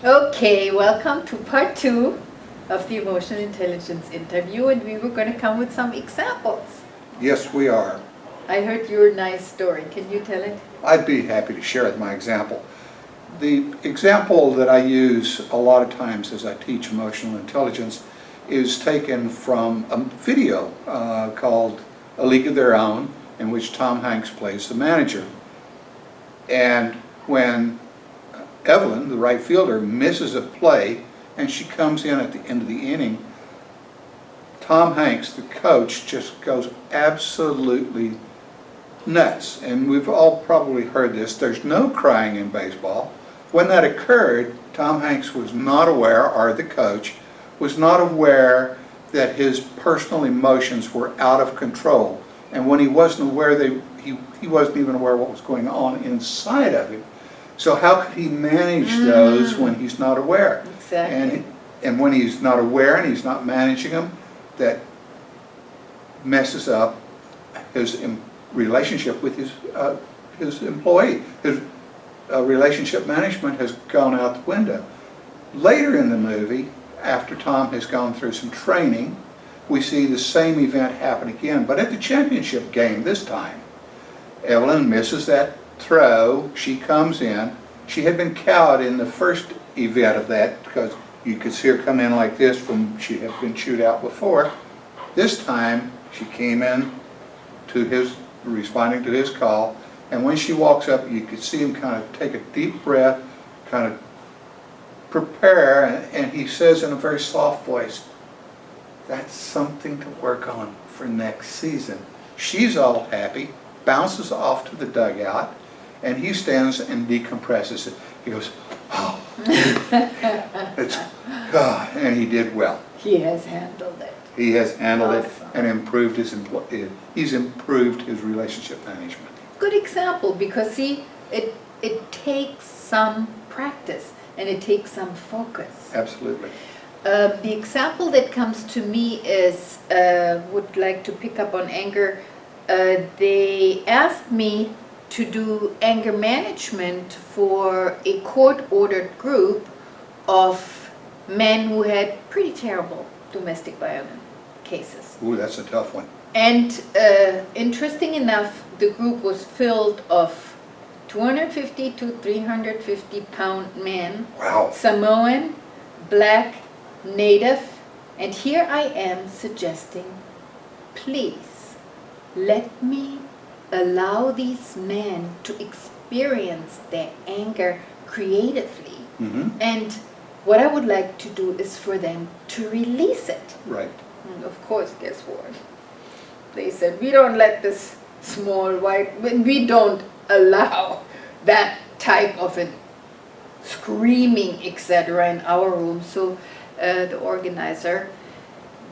Okay, welcome to part 2 of the emotional intelligence interview, and we were going to come with some examples. Yes, we are. I heard your nice story. Can you tell it? I'd be happy to share my example. The example that I use a lot of times as I teach emotional intelligence is taken from a video called A League of Their Own, in which Tom Hanks plays the manager. And when Evelyn, the right fielder, misses a play and she comes in at the end of the inning, Tom Hanks, the coach, just goes absolutely nuts. And we've all probably heard this. There's no crying in baseball. When that occurred, Tom Hanks was not aware, or the coach was not aware, that his personal emotions were out of control. And when he wasn't aware, he wasn't even aware what was going on inside of him. So how could he manage those when he's not aware? Exactly. And when he's not aware and he's not managing them, that messes up his relationship with his employee. His relationship management has gone out the window. Later in the movie, after Tom has gone through some training, we see the same event happen again, but at the championship game this time. Evelyn misses that throw. She comes in. She had been cowed in the first event of that because you could see her come in like this from she had been chewed out before. This time she came in to his, responding to his call, and when she walks up you could see him kind of take a deep breath, kind of prepare, and he says in a very soft voice, "That's something to work on for next season." She's all happy, bounces off to the dugout, and he stands and decompresses it. He goes, "Oh, and he did well. He has handled it. He has handled Awesome. it and improved he's improved his relationship management." Good example, because see, it takes some practice and it takes some focus. Absolutely. The example that comes to me is, would like to pick up on anger. They asked me to do anger management for a court-ordered group of men who had pretty terrible domestic violence cases. Ooh, that's a tough one. And interesting enough, the group was filled of 250 to 350 pound men, Wow. Samoan, black, native, and here I am suggesting, please let me allow these men to experience their anger creatively. And what I would like to do is for them to release it. Right. And of course, guess what? They said, we don't let this small white, we don't allow that type of a screaming, etc. in our room. So the organizer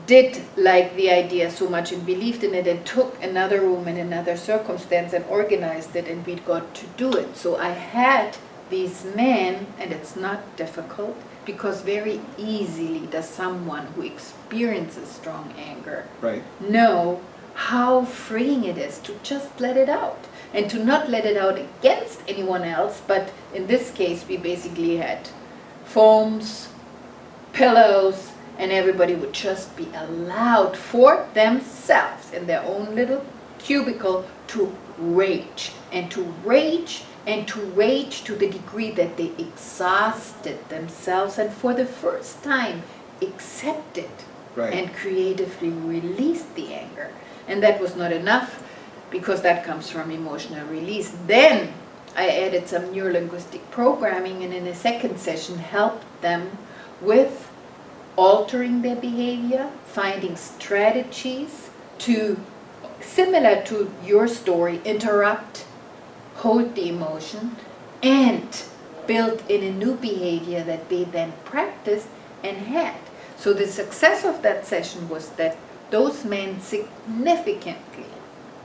did like the idea so much and believed in it and took another room in another circumstance and organized it, and we got to do it. So I had these men, and it's not difficult, because very easily does someone who experiences strong anger know how freeing it is to just let it out, and to not let it out against anyone else, but in this case we basically had foams, pillows, and everybody would just be allowed for themselves in their own little cubicle to rage, and to rage, and to rage to the degree that they exhausted themselves and for the first time accepted and creatively released the anger. And that was not enough, because that comes from emotional release. Then I added some neurolinguistic programming, and in a second session helped them with altering their behavior, finding strategies to, similar to your story, interrupt, hold the emotion, and build in a new behavior that they then practiced and had. So the success of that session was that those men significantly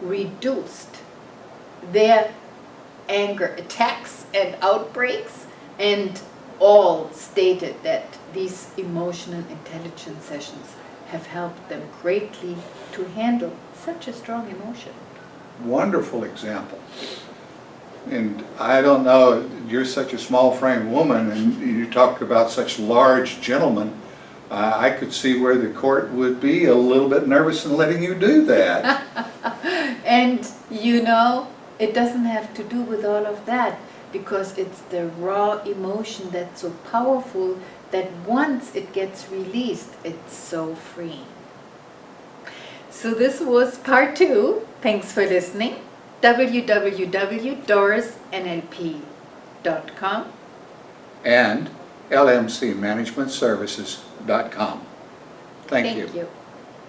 reduced their anger attacks and outbreaks, and all stated that these emotional intelligence sessions have helped them greatly to handle such a strong emotion. Wonderful example. And I don't know, you're such a small frame woman and you talk about such large gentlemen. I could see where the court would be a little bit nervous in letting you do that. And you know, it doesn't have to do with all of that, because it's the raw emotion that's so powerful that once it gets released, it's so free. So this was part 2. Thanks for listening. www.dorsnlp.com And lmcmanagementservices.com. Thank you. Thank you.